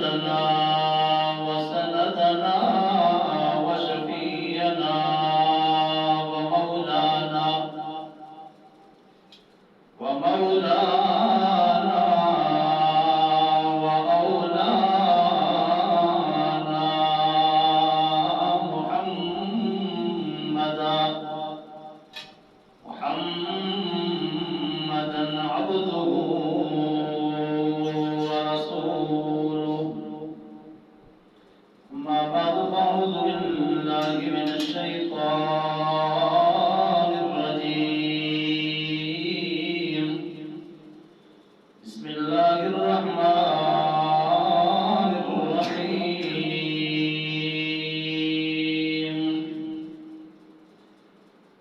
سيدنا وسندنا وشفينا ومولانا وأولانا محمدا عبده ورسوله. أما بعد فأعوذ بالله من الشيطان الرجيم. بسم الله الرحمن الرحيم.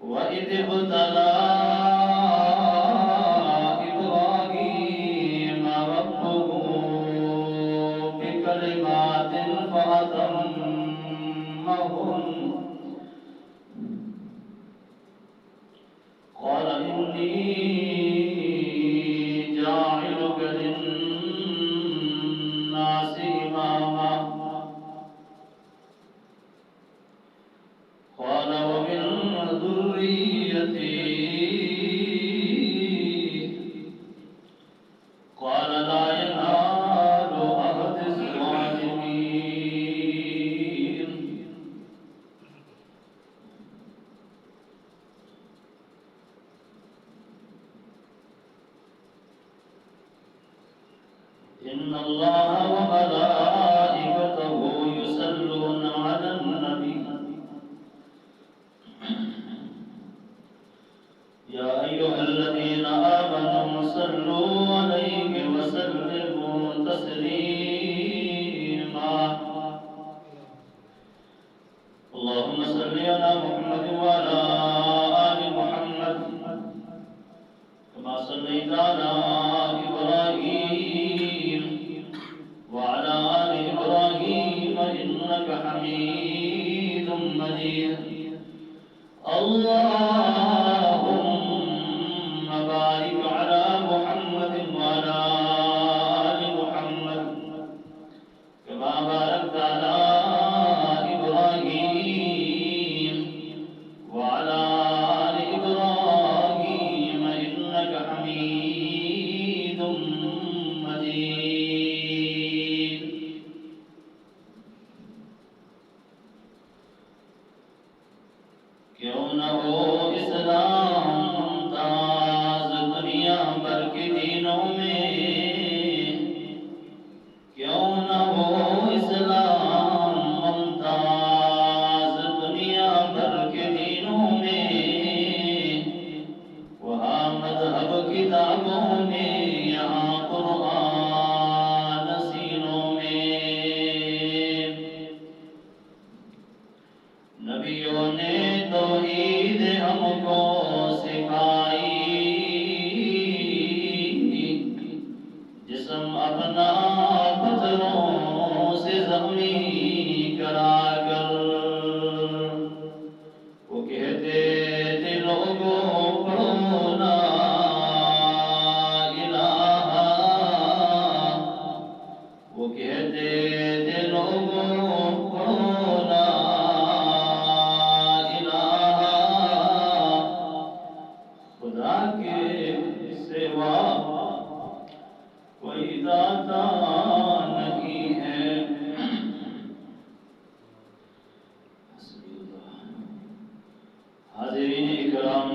وإذ ابتلى إبراهيم ربه بكلمات فأتمهن قال إني جاعلك للناس إماما قال ومن ذريتي قال لا ينال عهد الظالمين. إن الله وملائكته يصلون على النبي يا أيها الذين آمنوا صلوا عليه وسلموا تسليما. اللهم صل على محمد وعلى آل محمد كما صليت على إبراهيم وعلى آل إبراهيم إنك حميد مجيد. اللهم بارك على محمد وعلى آل محمد كما باركت على إبراهيم وعلى آل إبراهيم إنك حميد مجيد. کیوں نہ ہو اسلام ممتاز دنیا بھر کے دینوں میں، کیوں نہ ہو اسلام ممتاز دنیا بھر کے دینوں میں، وہاں مذہب کتابوں میں یہاں قرآن سینوں میں. نبیوں نے توحید ہم کو سکھائی، جسم اپنا پتھروں سے زمین کرا کر وہ کہتے تھے لوگوں پڑھو لا الہ، وہ کہتے تھے لوگوں پڑھو لا خدا کے سوا کوئی داتا نہیں ہے. حاضرین اکرام،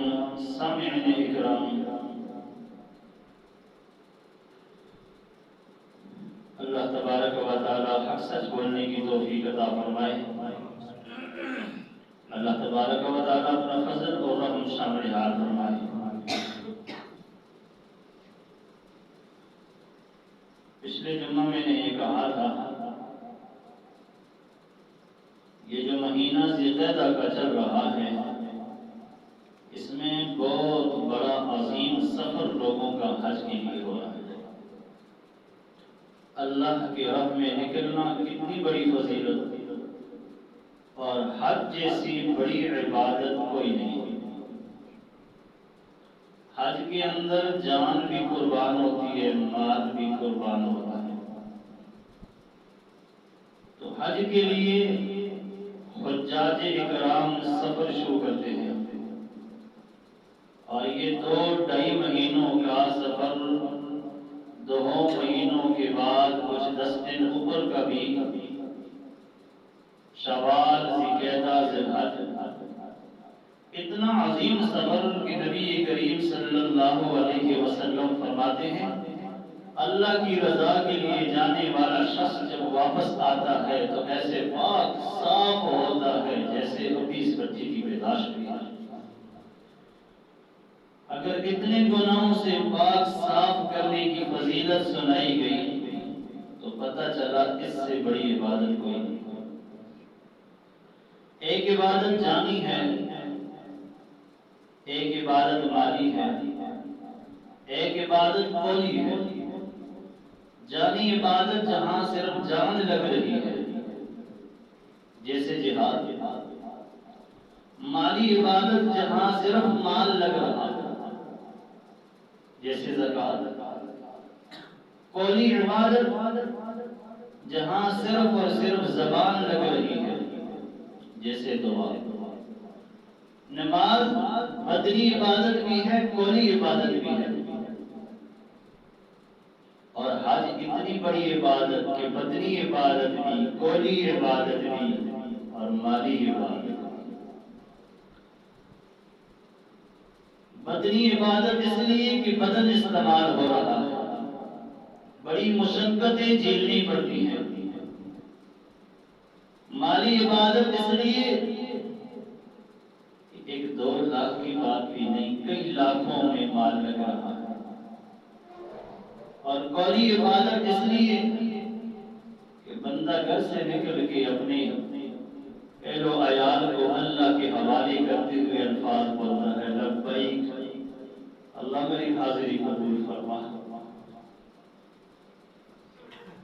سامعین اکرام، اللہ تبارک و تعالی حق سچ بولنے کی توفیق عطا فرمائے. اللہ تبارک و تعالی اپنا فضل اور رحم شامل حال فرمائے. پچھلے جمعہ میں نے یہ کہا تھا، یہ جو مہینہ ذی القعدہ کا چل رہا ہے، اس میں بہت بڑا عظیم سفر لوگوں کا حج کے لیے ہو رہا ہے. اللہ کی راہ میں نکلنا کتنی بڑی فضیلت اور حج جیسی بڑی عبادت کوئی نہیں. حج کے اندر جان بھی قربان ہوتی ہے، مال بھی قربان ہوتا ہے. حج کے لیے حجاج اکرام سفر شروع کرتے ہیں، اور یہ 2-2.5 مہینوں کا سفر 2 مہینوں کے بعد کچھ 10 دن اوپر کا بھی شوال، ذوالقعدہ، ذوالحج، اتنا عظیم سفر کہ نبی کریم صلی اللہ علیہ وسلم فرماتے ہیں اللہ کی رضا کے لیے جانے والا شخص جب واپس آتا ہے تو ایسے پاک صاف ہوتا ہے جیسے ابھی اس بچے کی پیدائش ہوئی ہے۔ اگر اتنے گناہوں سے پاک صاف کرنے کی فضیلت سنائی گئی تو پتہ چلا اس سے بڑی عبادت کوئی نہیں۔ ایک عبادت جانی ہے، ایک عبادت مالی ہے، ایک عبادت قولی ہے۔ جانی عبادت جہاں صرف جان لگ رہی ہے جیسے جہاد، مالی عبادت جہاں صرف مال لگ رہا ہے جیسے زکوٰۃ، قولی عبادت جہاں صرف اور صرف زبان لگ رہی ہے جیسے دعا۔ نماز بدنی عبادت بھی ہے، قولی عبادت بھی ہے، اور حج اتنی بڑی عبادت کہ بدنی عبادت بھی، قولی عبادت بھی اور مالی عبادت۔ بدنی عبادت اس لیے کہ بدن استعمال ہو رہا ہے، بڑی مشقتیں جھیلنی پڑتی ہیں۔ مالی عبادت اس لیے 1-2 لاکھ کی بات بھی نہیں، کئی لاکھوں میں مال لگ رہا ہے۔ اور قولی عبادت اس لیے کہ بندہ گھر سے نکل کے اپنے اہل و عیال کو اللہ کے حوالے کرتے ہوئے الفاظ بولتا ہے لبیک، اللہ میری حاضری قبول فرما۔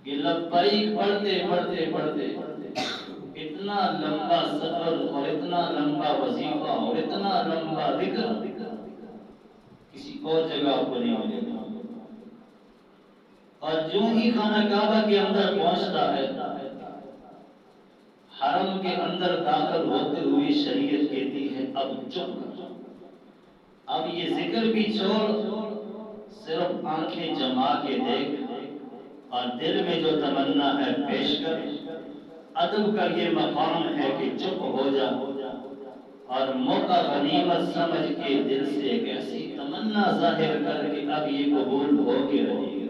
یہ لبیک پڑھتے پڑھتے پڑھتے اتنا لمبا سفر اور اتنا لمبا وظیفہ اور اتنا لمبا ذکر کسی اور جگہ پر نہیں ملے گا۔ اور جو ہی خانہ کعبہ کے اندر پہنچتا ہے، حرم کے اندر داخل ہوتے ہوئے شریعت کہتی ہے اب چپ کر، اب یہ ذکر بھی چھوڑ، صرف آنکھیں جما کے دیکھ اور دل میں جو تمنا ہے پیش کر۔ ادب کا یہ مقام ہے کہ چپ ہو جا اور موقع غنیمت سمجھ کے دل سے ایک ایسی تمنا ظاہر کر کے اب یہ قبول ہو کے رہے گا۔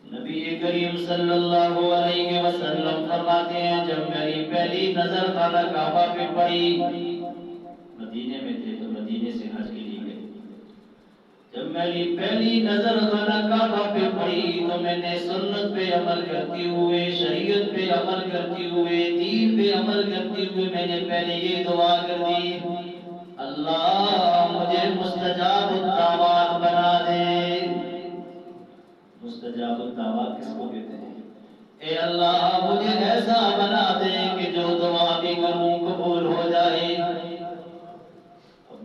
نبی کریم صلی اللہ علیہ وسلم فرماتے ہیں جب میری پہلی نظر خانہ کعبہ پہ پڑی، مدینے میں تھے تو مدینے سے حج کے لیے گئے، جب میری پہلی نظر خانہ کعبہ پہ پڑی تو میں نے سنت پہ عمل کرتے ہوئے، شریعت پہ عمل کرتے ہوئے، دین پہ عمل کرتے ہوئے میں نے پہلے یہ دعا کر دی اللہ مجھے مستجاب الدعوات بنا دے۔ مستجاب الدعوات کس کو کہتے ہیں؟ اے اللہ مجھے ایسا بنا دے کہ جو دعا بھی کروں قبول ہو جائے۔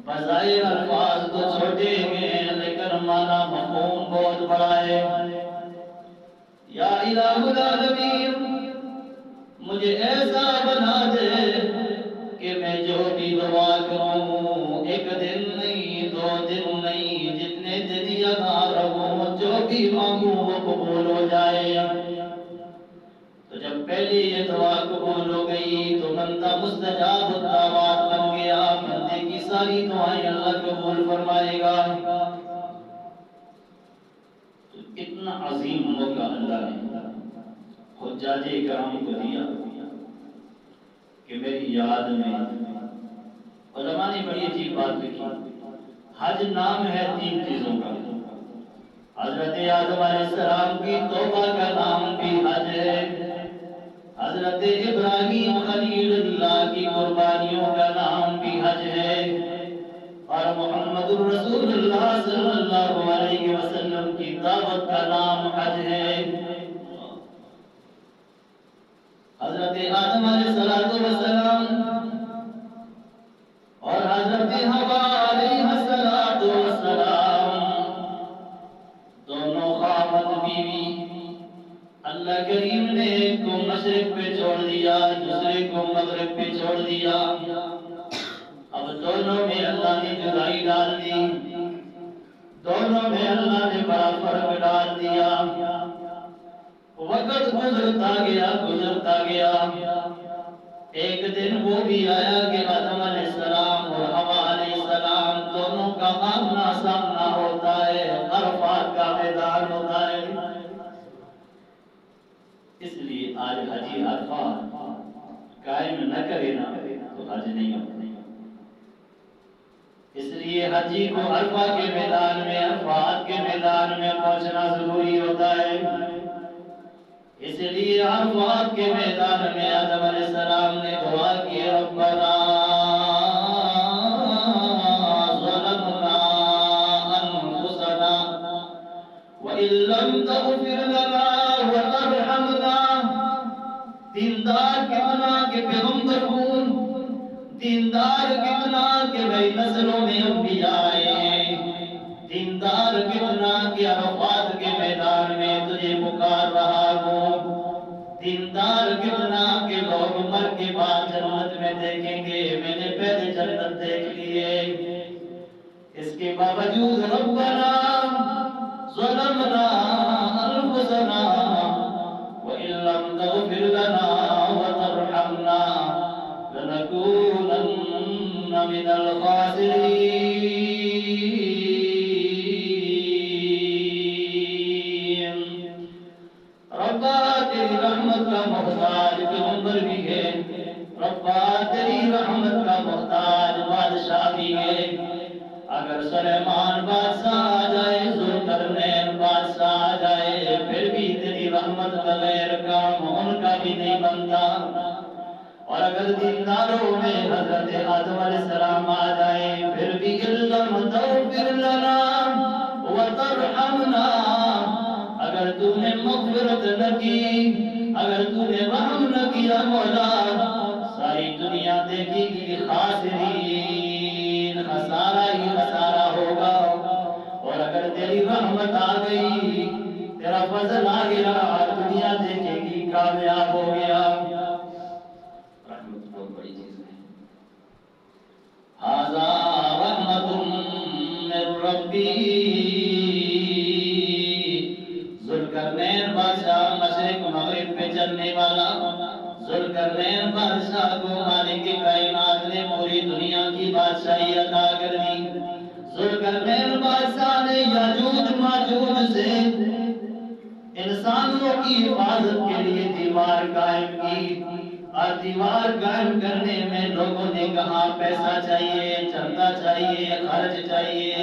بظاہر الفاظ تو چھوٹے ہیں لیکن معنی مفہوم بہت بڑا ہے۔ یا الہ العالمین مجھے ایسا بنا دے کہ میں جو بھی دعا کروں 1 دن نہیں، 2 دن نہیں، جتنے دن یہاں رہوں جو بھی مانگوں وہ قبول ہو جائے۔ تو جب پہلی یہ دعا قبول ہو گئی تو بندہ مستجاب الدعوات بن گیا، بندے کی ساری دعائیں اللہ قبول فرمائے گا۔ تو اتنا عظیم موقع اللہ نے حجاج کرام کو دیا کہ میری یاد میں علماء نے بڑی عجیب بات لکھی، حج نام ہے 3 چیزوں کا۔ حضرت آدم علیہ السلام کی توبہ کا نام بھی حج ہے، حضرت ابراہیم خلیل اللہ کی قربانیوں کا نام بھی حج ہے، اور محمد رسول اللہ صلی اللہ علیہ وسلم کی دعوت کا نام حج ہے۔ حضرت آدم علیہ السلام اور حضرت حوا علیہ السلام دونوں خاوند بیوی اللہ کریم نے ایک کو مشرق پہ چھوڑ دیا، دوسرے کو مغرب پہ چھوڑ دیا، اب دونوں میں اللہ نے جدائی ڈال دی، دونوں میں اللہ نے بڑا فرق ڈال دیا۔ وقت گزرتا گیا، ایک دن وہ بھی آیا کہ آدم علیہ السلام اور حوا علیہ السلام دونوں کا آمنا سامنا ہوتا ہے، عرفات کا میدان ہوتا ہے۔ اس لیے آج حجی عرفات قائم نہ کرے نا تو حج نہیں ہوتا۔ اس لیے حجی کو عرفہ کے میدان میں، عرفات کے میدان میں پہنچنا ضروری ہوتا ہے۔ اس لیے عرفات کے میدان میں آدم علیہ السلام نے دعا کی، ربنا ظلمنا انفسنا وان لم تغفر لنا وترحمنا۔ دیندار کتنا کہ پیغمبر ہوں، دیندار کتنا کہ نئی نسلوں میں انبیاء آئے، دیندار کتنا کہ عرفات کے میدان میں تجھے پکار رہا ہوں، دیندار کتنا کہ لوگ مر کے بعد جنت میں دیکھیں گے، میں نے پہلے جنت دیکھ لیے، اس کے باوجود ربنا ظلمنا انفسنا وان لم تغفر لنا وترحمنا لنكونن من الخاسرين۔ ربا تیری رحمت کا محتاج پیغمبر بھی ہے، ربا تیری رحمت کا محتاج بادشاہ بھی ہے۔ اگر سلیمان بادشاہ آ جائے، ذوالقرنین بادشاہ آ جائے، پھر بھی تیری رحمت بغیر کام ان کا بھی نہیں بنتا۔ اور اگر دینداروں میں حضرت آدم علیہ السلام آ جائے، پھر بھی لم تغفر لنا وترحمنا، اگر تو نے مغفرت نہ کی، اگر تو نے رحم نہ کیا مولا، ساری دنیا دیکھے گی خاسرین، خسارہ ہی خسارہ ہوگا۔ اور اگر تیری رحمت آ گئی، تیرا فضل آ گیا، دنیا دیکھے گی کامیاب ہو گیا۔ رحمت بہت بڑی چیز ہے۔ ھذا رحمت من ربی۔ ذوالقرنین بادشاہ مشرق مغرب پہ چلنے والا، ذوالقرنین بادشاہ کو مالک کائنات نے پوری دنیا کی بادشاہی عطا کر دی۔ ذوالقرنین بادشاہ نے یاجوج ماجوج سے انسانوں کی حفاظت کے لیے دیوار قائم کی، اور دیوار قائم کرنے میں لوگوں نے کہا پیسہ چاہیے، چندہ چاہیے، خرچ چاہیے۔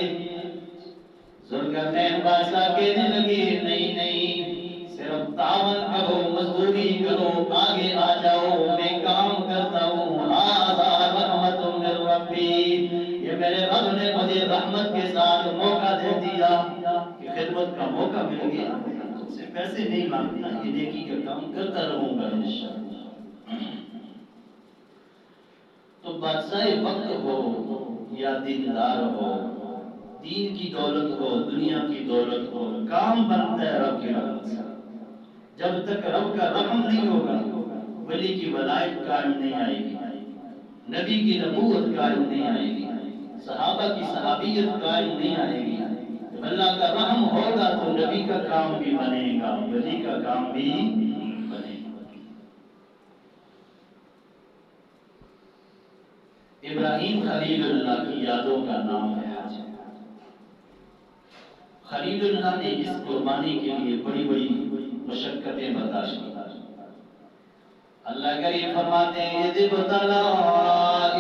ذوالقرنین بادشاہ کہنے لگے نہیں نہیں، صرف تعاون کرو، مزدوری کرو، آگے آ جاؤ، میں کام کرتا ہوں۔ ھذا رحمت من ربی، یہ میرے رب نے مجھے رحمت کے ساتھ موقع دے دیا کہ خدمت کا موقع مل گیا، تم سے پیسے نہیں مانگتا، یہ نیکی کا کام کرتا رہوں گا انشاءاللہ۔ تو بادشاہ وقت ہو یا دیندار ہو، دین کی دولت ہو، دنیا کی دولت ہو، کام بنتا ہے رب کی رحمت سے۔ جب تک رب کا رحم نہیں ہوگا، ولی کی ولایت قائم نہیں آئے گی، نبی کی نبوت قائم نہیں آئے گی، صحابہ کی صحابیت قائم نہیں آئے گی۔ جب اللہ کا رحم ہوگا تو نبی کا کام بھی بنے گا، ولی کا کام بھی بنے گا۔ ابراہیم خلیل اللہ کی یادوں کا نام ہے حج۔ خلیل اللہ نے اس قربانی کے لیے بڑی بڑی مشقتیں برداشت کی۔ اللہ کریم فرماتے ہیں اذ ابتلی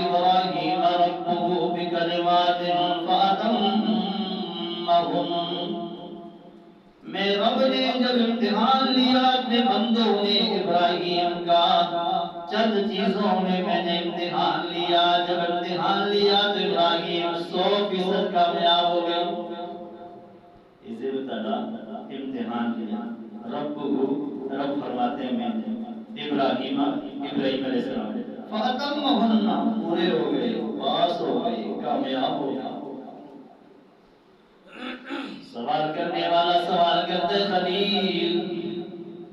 ابراہیم ربہ بکلمات فاتمہن، میں رب نے جب امتحان لیا اپنے بندوں نے ابراہیم کا، چند چیزوں میں نے امتحان لیا، جب امتحان لیا تو ابراہیم 100% کامیاب ہو گئے۔ اذ ابتلی امتحان لیا رب فرماتے ہیں ابراہیم علیہ السلام فاتمہن، پورے ہو گئے، پاس ہو گئے، کامیاب ہو گئے۔ سوال کرنے والا سوال کرتے خلیل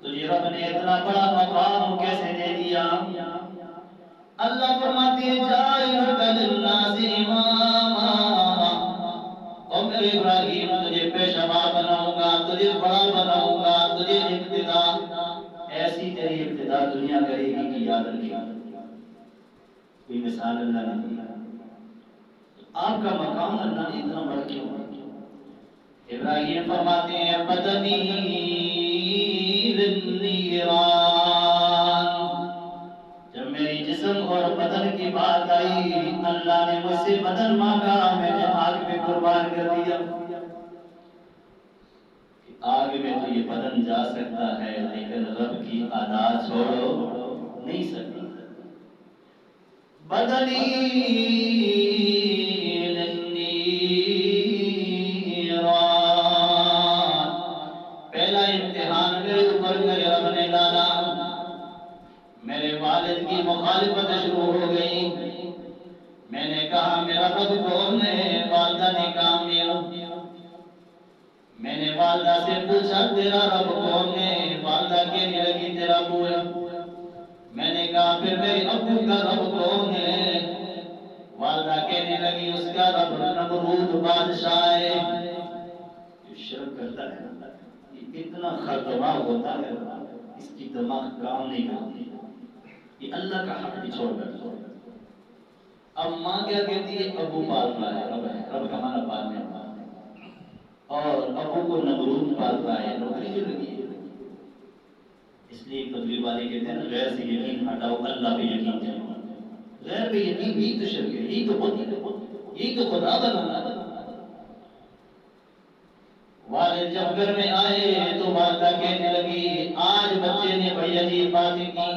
تجھے رب نے اتنا بڑا مقام کیسے دے دیا؟ اللہ فرماتے ہیں جاعلک للناس اماما، اور میرے ابراہیم تجھے پیشوا بناؤں گا، تجھے بڑا بناؤں گا، تجھے ابتدا ایسی تیری ابتدا دنیا کرے گی کہ یاد رکھے گا۔ کوئی مثال اللہ نے دی، آپ کا مقام اللہ نے اتنا بڑا کیوں؟ ابراہیم فرماتے ہیں بدنی للنیران، جب میری جسم اور بدن کی بات آئی اللہ نے مجھ سے بدن مانگا، میں نے آگ میں قربان کر دیا۔ آگ میں تو یہ بدن جا سکتا ہے لیکن رب کی ادا چھوڑو نہیں سکتا۔ بدنی پہلا امتحان میرے اوپر میرے رب نے ڈالا، میرے والد کی مخالفت شروع ہو گئی، میں نے کہا میرا رب کون ہے؟ والدہ نے کہا میں نے والدہ سے پوچھا تیرا رب کون ہے؟ والدہ کہنے لگی تیرا ابو ہے۔ میں نے کہا پھر میرے ابو کا رب کون ہے؟ والدہ کہنے لگی اس کا رب نمرود بادشاہ ہے۔ جو شرک کرتا ہے یہ اتنا خرطبا ہوتا ہے اس کی دماغ کام نہیں کرتی، یہ اللہ کا حق بھی چھوڑ کر۔ اب ماں کیا کہتی ہے؟ ابو پال رہا ہے، رب ہے، رب کا معنی پالنے والا، اور ابو کو نمرود پال رہا ہے، نوکری جو لگی ہے۔ اس لیے تبلیغ والے کہتے ہیں غیر سے یقین ہٹاؤ، اللہ پہ یقین کرو۔ غیر پہ یقین ہی تو شرک ہے، یہی تو بہت، یہی تو خدا بنانا۔ والد جب گھر میں آئے تو والدہ کہنے لگی آج بچے نے بڑی عجیب باتیں کی۔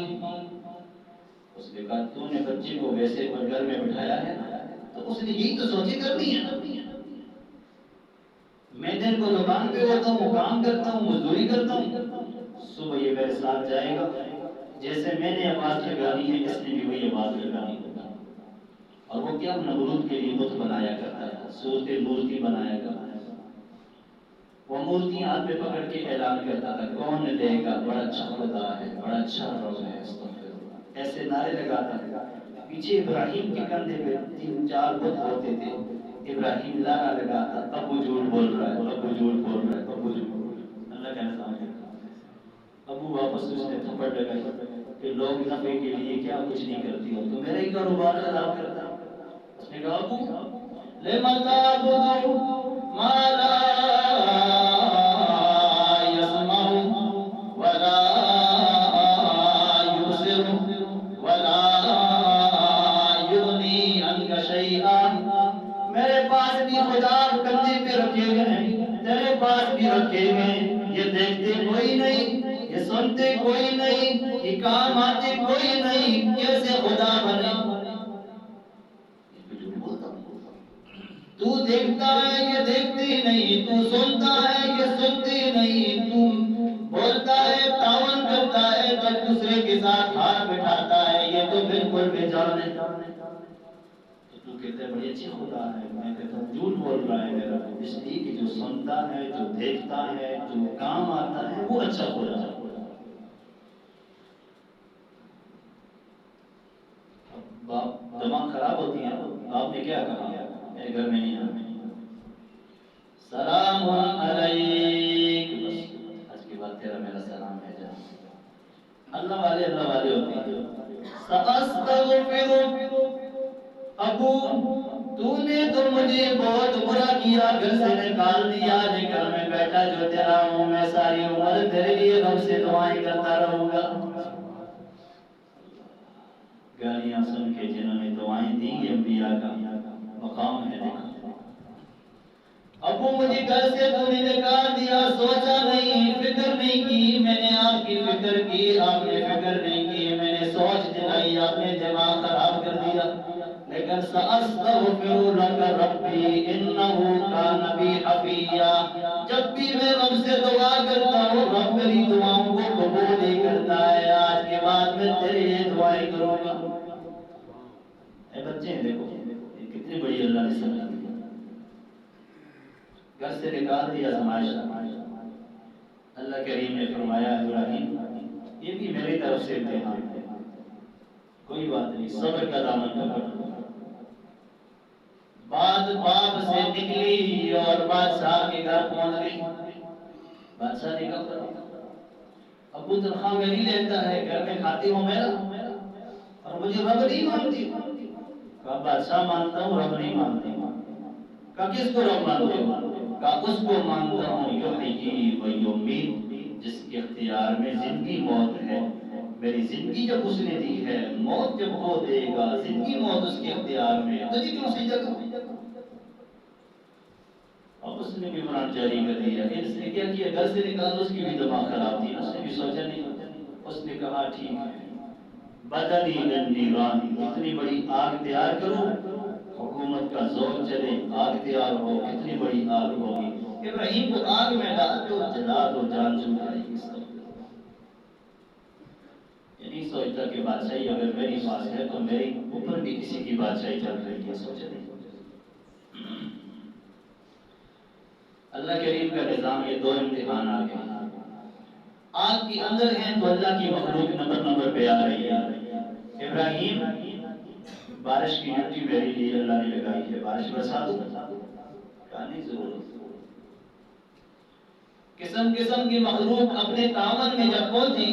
اس نے کہا تو نے بچے کو ویسے گھر میں بٹھایا ہے تو اس نے یہی تو سوچی کرنی ہے۔ میں دن کو دکان پہ ہوتا ہوں، کام کرتا ہوں، مزدوری کرتا ہوں، صبح یہ میرے ساتھ جائے گا، جیسے میں نے آواز لگانی ہے اس نے بھی وہی آواز لگانی ہوگا۔ اور وہ کیا نمرود کے لیے بت بنایا کرتا تھا، صورت مورتی بنایا کرتا تھا۔ وہ مورتی ہاتھ پہ پکڑ کے اعلان کرتا تھا کون دے گا، بڑا اچھا خدا ہے، بڑا اچھا رب ہے، ایسے نعرے لگاتا تھا۔ پیچھے ابراہیم کے کندھے پہ 3-4 بت ہوتے تھے، ابراہیم لانا لگاتا ابو جھوٹ بول رہا ہے، ابو جھوٹ بول رہا ہے، ابو جھوٹ بول رہا ہے۔ اللہ کہنا سامنے ابو واپس اس نے تھپڑ لگائی کہ لوگ نفع کے لیے کیا کچھ نہیں کرتی ہو تو میرا ہی کاروبار خراب کرتا۔ اس نے کہا ابو لِمَ تَعْبُدُ مَا لَا يَسْمَعُ وَلَا يُبْصِرُ وَلَا يُغْنِي عَنْكَ شَيْئًا۔ میرے پاس بھی خدا کندھے پہ رکھے گئے ہیں، تیرے پاس بھی رکھے گئے، یہ دیکھتے کوئی نہیں، یہ سنتے کوئی نہیں، یہ کام آتے کوئی نہیں، کیسے خدا بنے؟ تو دیکھتا ہے یہ دیکھتی نہیں، تو سنتا ہے یہ سنتی نہیں، تو بولتا ہے تعاون کرتا ہے تو دوسرے کے ساتھ ہاتھ بٹھاتا ہے، یہ تو بالکل بے جان ہے۔ تو کہتے ہیں بڑی اچھی خدا ہے، میں کہتا ہوں جھوٹ بول رہا ہے میرا، اس لیے کہ جو سنتا ہے، جو دیکھتا ہے، جو کام آتا ہے وہ اچھا خدا ہے۔ باپ دماغ خراب ہوتی ہے، آپ نے کیا کہا میرے گھر میں نہیں آنا، سلام علیک، بس آج کے بعد تیرا میرا سلام ہے جہاں اللہ والے ہوتے ہیں۔ سأستغفر، ابو تو نے تو مجھے بہت برا کیا، گھر سے نکال دیا، لیکن میں بیٹا جو تیرا ہوں، میں ساری عمر تیرے لیے رب سے دعائیں کرتا رہوں گا۔ گالیاں سن کے جنہوں نے دعائیں دی یہ انبیاء کا مقام ہے۔ ابو مجھے گھر سے تو نے نکال دیا، سوچا نہیں، فکر نہیں کی، میں نے آپ کی فکر کی، آپ نے فکر نہیں کی، میں نے سوچ دلائی، آپ نے دماغ خراب کر دیا، لیکن سأستغفر لك ربی انہو کان بی حفیا۔ جب بھی میں رب سے دعا کرتا ہوں رب میری دعاؤں کو قبول ہی کرتا ہے، آج کے بعد میں تیرے لیے دعائیں کروں گا۔ اے بچے دیکھو یہ کتنی بڑی اللہ نے سمجھ دی، گھر سے نکال دیا آزمائش۔ اللہ کریم نے فرمایا ابراہیم یہ بھی میری طرف سے امتحان ہے، کوئی بات نہیں، صبر کا دامن پکڑ۔ بات باپ سے نکلی اور بادشاہ کے گھر پہنچ گئی۔ بادشاہ نکل کر ابو تنخواہ میری لیتا ہے، گھر میں کھاتی ہوں میرا، اور مجھے رب نہیں مانتی۔ کہا بادشاہ مانتا ہوں، رب نہیں مانتی۔ کہا کس کو رب مانتے ہو؟ کہا اس کو مانتا ہوں یحیی و یمیت، جس کے اختیار میں زندگی موت ہے۔ میری زندگی جب اس نے دی ہے، موت جب وہ دے گا، زندگی موت اس کے اختیار میں ہے، تجھے کیوں سجدہ کروں؟ اب اس نے بھی قرآن جاری کر دیا۔ اس نے کیا کیا؟ گھر سے نکال، اس کی بھی دماغ خراب تھی، اس نے بھی سوچا نہیں۔ اس نے کہا ٹھیک ہے، بدنی النیران، اتنی بڑی آگ تیار کرو، حکومت کا زور چلے، آگ تیار ہو، کتنی بڑی آگ ہوگی۔ ابراہیم کو آگ میں ڈال دو، جلا دو، جان چھوٹ جائے گی۔ یہ نہیں سوچتا کہ بادشاہی اگر میری پاس ہے تو میرے اوپر بھی کسی کی بادشاہی چل رہی ہے، سوچا نہیں۔ اللہ کریم کا نظام، یہ دو امتحان آ گئے۔ آگ کے اندر ہیں تو اللہ کی مخلوق نمبر پہ آ رہی ہے۔ ابراہیم، بارش کی مٹی میرے لیے اللہ نے لگائی ہے، بارش برسا دو؟ کہا نہیں، ضرورت۔ قسم قسم کی مخلوق اپنے تعاون میں جب پہنچی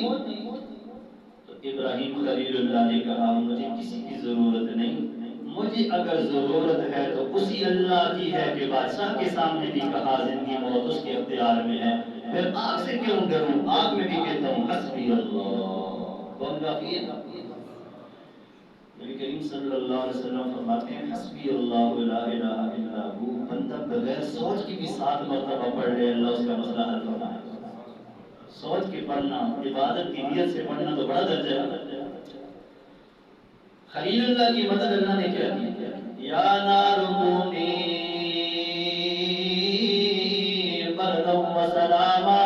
تو ابراہیم خلیل اللہ نے کہا مجھے کسی کی ضرورت نہیں، مجھے اگر ضرورت ہے تو اسی اللہ کی ہے کہ بادشاہ کے سامنے بھی کہا زندگی موت اس کے اختیار میں ہے، پھر آگ سے کیوں ڈروں؟ آگ میں بھی کہتا ہوں حسبی اللہ۔ کون کافی ہے؟ نبی کریم صلی اللہ علیہ وسلم فرماتے ہیں حسبی اللہ لا الہ الا ہو، بندہ بغیر سوچ کے بھی 7 مرتبہ پڑھ لے، اللہ اس کا مسئلہ حل فرمائے۔ سوچ کے پڑھنا، عبادت کی نیت سے پڑھنا تو بڑا درجہ ہے۔ خلیل اللہ کی مدد اللہ نے کیا کی؟ یا نار کونی بردا و سلاما،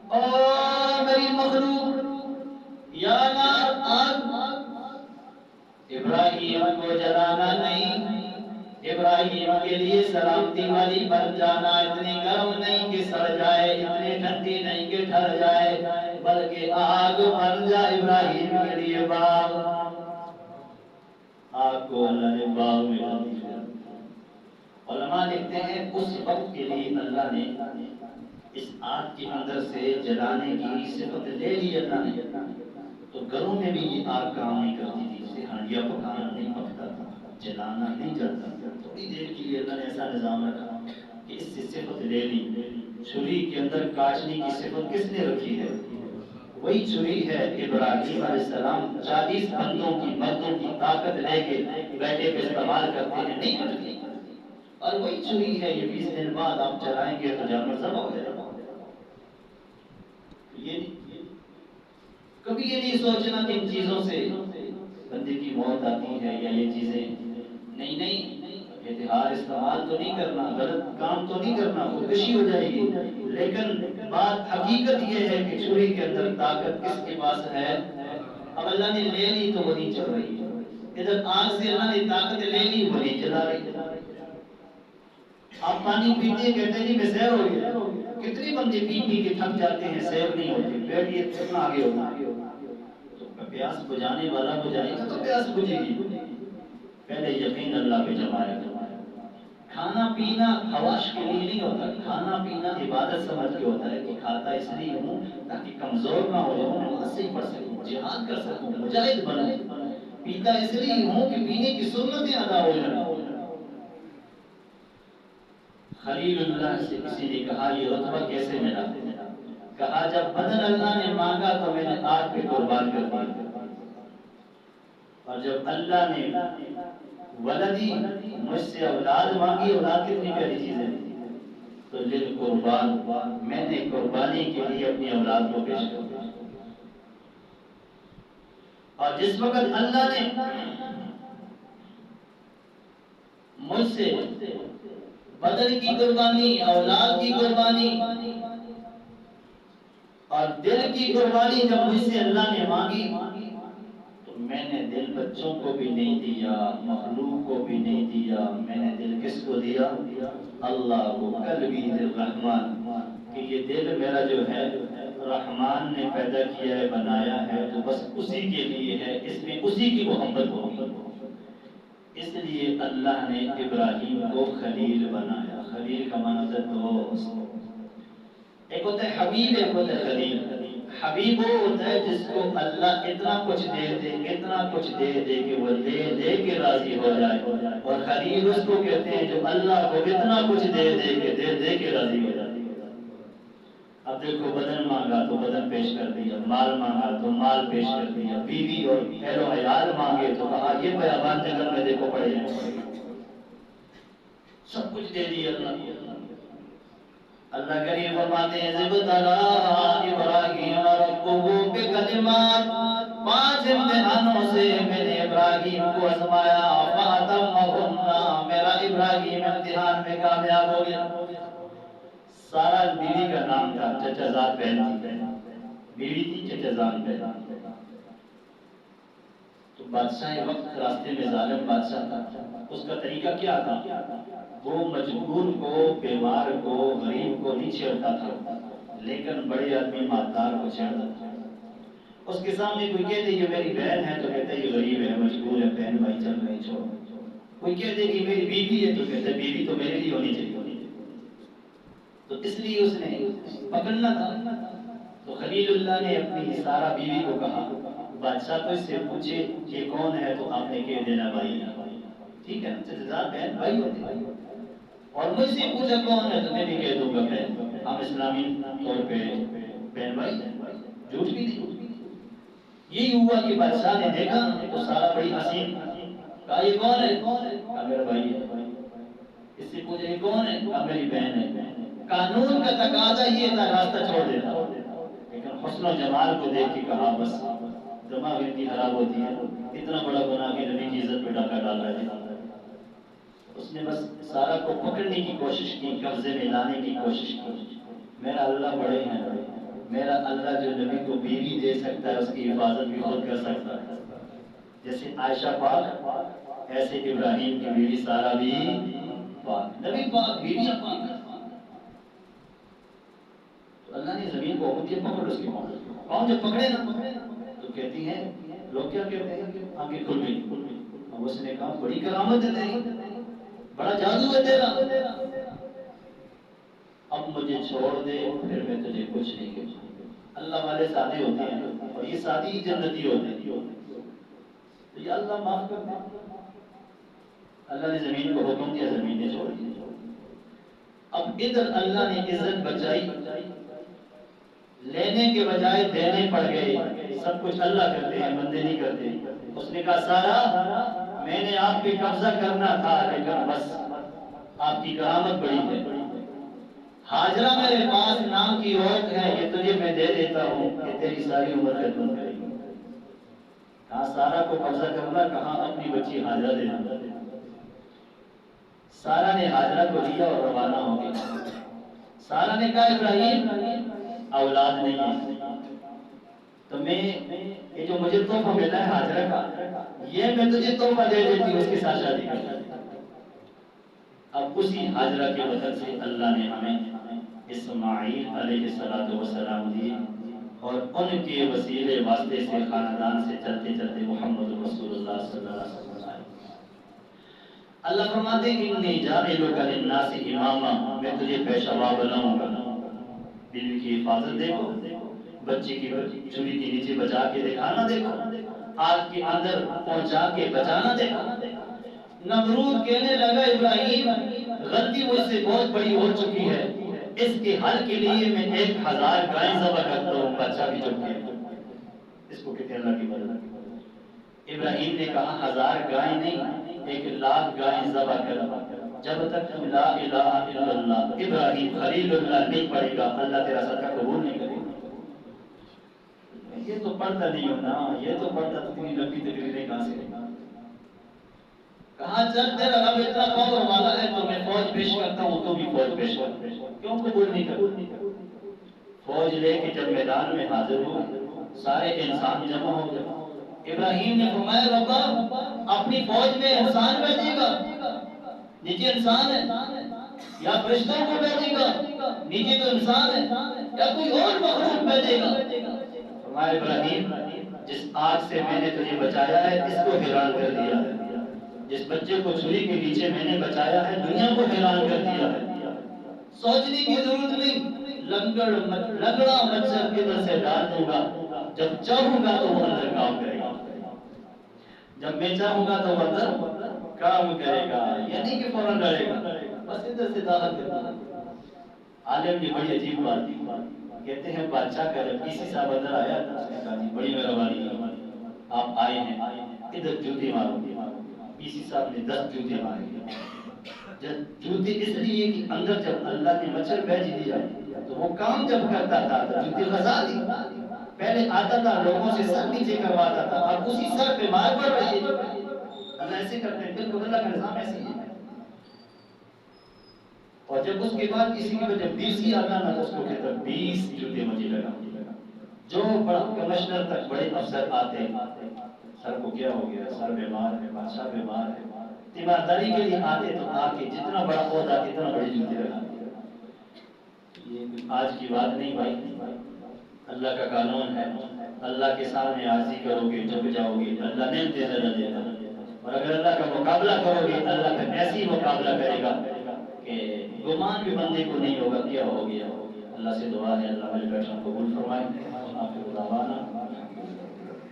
او میری مخلوق، یا نار آگ ابراہیم کو جلانا نہیں، ابراہیم کے لیے سلامتی والی بن جانا، اتنی گرم نہیں کہ سڑ جائے، اتنی ٹھنڈی نہیں کہ ٹھر جائے، بلکہ آگ بن جا ابراہیم کے لیے باغ۔ آگ کو اللہ نے باغ میں ڈال دیا۔ علماء لکھتے ہیں اس وقت کے لیے اللہ نے اس آگ کے اندر سے جلانے کی صفت لے لی اللہ نے، تو گھروں میں بھی یہ آگ کام نہیں کرتی تھی، اسے ہانڈیا پکانا نہیں پکتا تھا، جلانا نہیں جلتا تھا۔ تھوڑی دیر کے لیے اللہ نے ایسا نظام رکھا کہ اس سے صفت لے لی۔ چھری کے اندر کاٹنے کی صفت کس نے رکھی ہے؟ وہی چھری ہے ابراہیم علیہ السلام 40 بندوں کی مردوں کی طاقت لے کے بیٹے پہ استعمال کرتے ہیں، نہیں کرتے، اور وہی چھری ہے یہ 20 دن بعد آپ چلائیں گے تو جانور ذبح ہو جائے گا۔ کبھی یہ نہیں سوچنا کہ ان چیزوں سے بندے کی موت آتی ہے یا یہ چیزیں، نہیں، ہتھیار استعمال تو نہیں کرنا، غلط کام تو نہیں کرنا، خودکشی ہو جائے گی، لیکن بات حقیقت یہ ہے کہ چھری کے اندر طاقت کس کے پاس ہے؟ اب اللہ نے لے لی تو وہی چل رہی ہے، ادھر آگ سے اللہ نے طاقت لے لی، وہی جلا رہی ہے۔ آپ پانی پیتے کہتے ہیں جی میں سیر ہو گیا، کتنے بندے پی کے تھک جاتے ہیں، سیر نہیں ہوتے، پیٹ یہ اتنا آگے ہوتا ہے، تو پیاس بجھانے والا بجھائے گا تو پیاس بجھے گی۔ پہلے یقین اللہ پہ جمائے گا۔ کھانا پینا خواہش کے لیے نہیں ہوتا، کھانا پینا عبادت سمجھ کے ہوتا ہے کہ کھاتا اس لیے ہوں تاکہ کمزور نہ ہو جاؤں، نماز سے پڑھ سکوں، جہاد کر سکوں، مجاہد بنوں۔ پیتا اس لیے ہوں کہ پینے کی سنتیں ادا ہو جائیں۔ خلیل اللہ سے کسی نے کہا یہ رتبہ کیسے ملا؟ کہا جب بدن اللہ نے مانگا تو میں نے آگ پہ قربان کر دیا، اور جب اللہ نے ولدی مجھ سے اولاد مانگی، اولاد کتنی پیاری چیز ہے، تو دل قربان، میں نے قربانی کے لیے اپنی اولاد کو پیش کر دیا۔ اور جس وقت اللہ نے مجھ سے بدن کی قربانی، اولاد کی قربانی اور دل کی قربانی جب مجھ سے اللہ نے مانگی تو میں نے دل بچوں کو بھی نہیں دیا، مخلوق کو بھی نہیں دیا، میں نے دل کس کو دیا؟ اللہ کو۔ قلبی دل رحمان، کہ یہ دل میرا جو ہے رحمان نے پیدا کیا ہے، بنایا ہے تو بس اسی کے لیے ہے، اس میں اسی کی محبت ہوگی۔ اس لیے اللہ نے ابراہیم کو خلیل بنایا۔ خلیل کا معنی ہے دوست۔ ایک ہوتا ہے حبیب، ایک ہوتا ہے خلیل۔ حبیب وہ ہوتا ہے جس کو اللہ اتنا کچھ دے دے، اتنا کچھ دے دے کہ وہ لے لے کے راضی ہو جائے، اور خلیل اس کو کہتے ہیں جو اللہ کو اتنا کچھ دے دے کہ دے دے کے راضی ہو جائے۔ اب دیکھو، بدن مانگا تو بدن پیش کر دیا، مال مانگا تو مال پیش کر دیا، بیوی اور اہل و عیال مانگے تو کہا یہ بیابان جنگل میں دیکھو پڑے ہیں، سب کچھ دے دیا اللہ۔ اللہ کریم فرماتے ہیں ذبتلا ابراہیم ربہ بکلمات، 5 امتحانوں سے میں نے ابراہیم کو آزمایا، فاتمہن، میرا ابراہیم امتحان میں کامیاب ہو گیا۔ سارا بیوی کا نام تھا، چچا زاد بہن تھی، بیوی تھی چچا زاد بہن۔ تو بادشاہ وقت راستے میں ظالم بادشاہ تھا، اس کا طریقہ کیا تھا؟ وہ مجبور کو، بیمار کو، غریب کو نہیں چھیڑتا تھا، لیکن بڑے آدمی مالدار کو چھیڑتا تھا۔ اس کے سامنے کوئی کہتے یہ میری بہن ہے تو کہتے یہ غریب ہے، مجبور ہے، بہن بھائی چل رہی چھوڑ۔ کوئی کہتے کہ میری بیوی ہے تو کہتے بیوی تو میرے لیے ہونی چاہیے۔ تو اس لیے اس نے پکڑنا تھا۔ تو خلیل اللہ نے اپنی سارا بیوی کو کہا، بادشاہ تو اس سے پوچھے یہ کون ہے تو آپ نے کہہ دینا بھائی ہے، ٹھیک ہے، چچا بہن بھائی ہوتے ہیں، اور مجھ سے پوچھا کون ہے تو میں بھی کہہ دوں گا بہن، ہم اسلامی طور پہ بہن بھائی جھوٹ بھی نہیں۔ یہی ہوا کہ بادشاہ نے دیکھا تو سارا بڑی حسین، کہا یہ کون ہے؟ کہا میرا بھائی ہے۔ اس سے پوچھا یہ کون ہے؟ کہا میری بہن ہے۔ قانون کا تقاضا یہ تھا راستہ چھوڑ دیتا، لیکن حسن و جمال کو دیکھ کے کہا بس دماغ اتنی خراب ہوتی ہے، اتنا بڑا گناہ کہ نبی کی عزت پہ ڈاکہ ڈال رہا ہے۔ اس نے بس سارا کو پکڑنے کی کوشش کی، قبضے میں لانے کی کوشش کی۔ میرا اللہ بڑے ہیں، میرا اللہ جو نبی کو بیوی دے سکتا ہے اس کی حفاظت بھی خود کر سکتا ہے۔ جیسے عائشہ پاک، ایسے ابراہیم کی بیوی سارا بھی پاک، نبی پاک، بیوی پاک۔ تو اللہ نے زمین کو حکم دیا پکڑ اس کی پاؤں، جب پکڑے نا تو کہتی ہیں لوگ کیا کہتے ہیں آنکھیں کھل گئی۔ اب اس نے کہا بڑی کرامت ہے تیری، بڑا جادو ہے تیرا، اب مجھے چھوڑ دے پھر میں تجھے کچھ نہیں کہوں۔ اللہ والے سادے ہوتے ہیں اور یہ سادی جنتی ہوتے ہیں، تو یا اللہ معاف کر دے۔ اللہ نے زمین کو حکم دیا، زمین نے چھوڑ دیا۔ اب ادھر اللہ نے عزت بچائی، لینے کے بجائے دینے پڑ گئے۔ سب کچھ اللہ کرتے ہیں، بندے نہیں کرتے۔ اس نے کہا سارا میں نے آپ پہ قبضہ کرنا تھا لیکن بس آپ کی کرامت بڑی ہے، ہاجرہ میرے پاس نام کی عورت ہے، یہ تجھے میں دے دیتا ہوں کہ تیری ساری عمر خدمت کرے گی۔ کہاں سارا کو قبضہ کرنا، کہاں اپنی بچی ہاجرہ دینا۔ سارا نے ہاجرہ کو لیا اور روانہ ہو گیا۔ سارا نے کہا ابراہیم اولاد نہیں ہے تو میں یہ جو مجھے تحفہ ملا ہے ہاجرہ کا، یہ میں تجھے تحفہ دے دیتی ہوں، اس کے ساتھ شادی کر۔ اب اسی ہاجرہ کے وطن سے اللہ نے ہمیں اسماعیل علیہ السلام دی، اور ان کے وسیلے واسطے سے خاندان سے چلتے چلتے محمد رسول اللہ صلی اللہ علیہ وسلم آئے۔ اللہ فرماتے ہیں انی جاعلک للناس اماما، میں تجھے پیشوا بناؤں گا۔ بیوی کی حفاظت دیکھو، بچے کی چوری کے نیچے بچا کے دکھانا دیکھو، آگ کے اندر پہنچا کے بچانا دیکھو۔ نمرود کہنے لگا ابراہیم غلطی مجھ سے بہت بڑی ہو چکی ہے، اس کے حل کے لیے میں 1000 گائیں ذبح کرتا ہوں۔ بادشاہ بھی چپ گیا، اس کو کہتے ہیں اللہ کی مدد۔ ابراہیم نے کہا 1000 گائیں نہیں، 1,00,000 گائیں ذبح کر، جب تک تم لا الہ الا اللہ ابراہیم خلیل اللہ نہیں پڑھے گا اللہ تیرا صدقہ قبول نہیں کرے گا۔ یہ تو پڑھتا نہیں ہونا، یہ تو پڑھتا تو اتنی لمبی تقریریں کہاں سے؟ کہا چل تیرا رب اتنا پاور والا ہے تو میں فوج پیش کرتا ہوں، تو بھی فوج پیش کر۔ کیوں قبول نہیں کر؟ فوج لے کے جب میدان میں حاضر ہو سارے انسان جمع ہو گئے۔ ابراہیم نے فرمایا رب اپنی فوج میں انسان بھیجے گا، نیچے انسان ہے، یا فرشتوں کو بھیجے گا؟ نیچے تو انسان ہے، یا کوئی اور مخلوق بھیجے گا؟ فرمایا ابراہیم جس آگ سے میں نے تجھے بچایا ہے اس کو حیران کر دیا ہے، جس بچے کو چھری کے نیچے میں نے بچایا ہے دنیا کو حیران کر دیا ہے۔ سوچنے کی ضرورت نہیں، لنگڑا مچھر کدھر سے ڈال دوں گا، جب چاہوں گا تو وہ اندر کام کرے گا، جب میں چاہوں گا تو وہ اندر کام کرے گا، یہ نہیں کہ فوراً ڈرے گا، بس ادھر سے داخل کر دوں گا۔ عالم نے بڑی عجیب بات کی، کہتے ہیں بادشاہ کا جب کسی صاحب اندر آیا تھا اس نے کہا جی بڑی مہربانی آپ آئے ہیں، ادھر جوتے مارو۔ اسی صاحب نے 10 جوتے مارے، جوتے اس لیے کہ اندر جب اللہ نے مچھر بھیج دیا تو وہ کام جب کرتا تھا تو جوتے خزا دی، پہلے آتا تھا لوگوں سے سر نیچے کرواتا تھا، اب اسی سر پہ مار پڑ رہی ہے۔ اللہ ایسے کرتے ہیں، بالکل اللہ کا نظام ایسے ہی ہے۔ اور جب اس کے بعد کسی کی جب 20 ہی آتا نا تو اس کو کہتا 20 جوتے مجھے لگا۔ جو بڑا کمشنر تک بڑے افسر آتے، سر کو کیا ہو گیا، سر بیمار ہے، بادشاہ بیمار ہے، تیمارداری کے لیے آتے تو آ کے جتنا بڑا عہدہ اتنا بڑے جوتے لگاتے۔ یہ آج کی بات نہیں بھائی، اللہ کا قانون ہے، اللہ کے سامنے عاجزی کرو گے جھک جاؤ گے اللہ نے دے دے گا، اور اگر اللہ کا مقابلہ کرو گے اللہ کا ایسی مقابلہ کرے گا کہ گمان بھی بندے کو نہیں ہوگا کیا ہو گیا۔ اللہ سے دعا ہے اللہ ہمارے بیٹھوں کو قبول فرمائے۔ آپ کو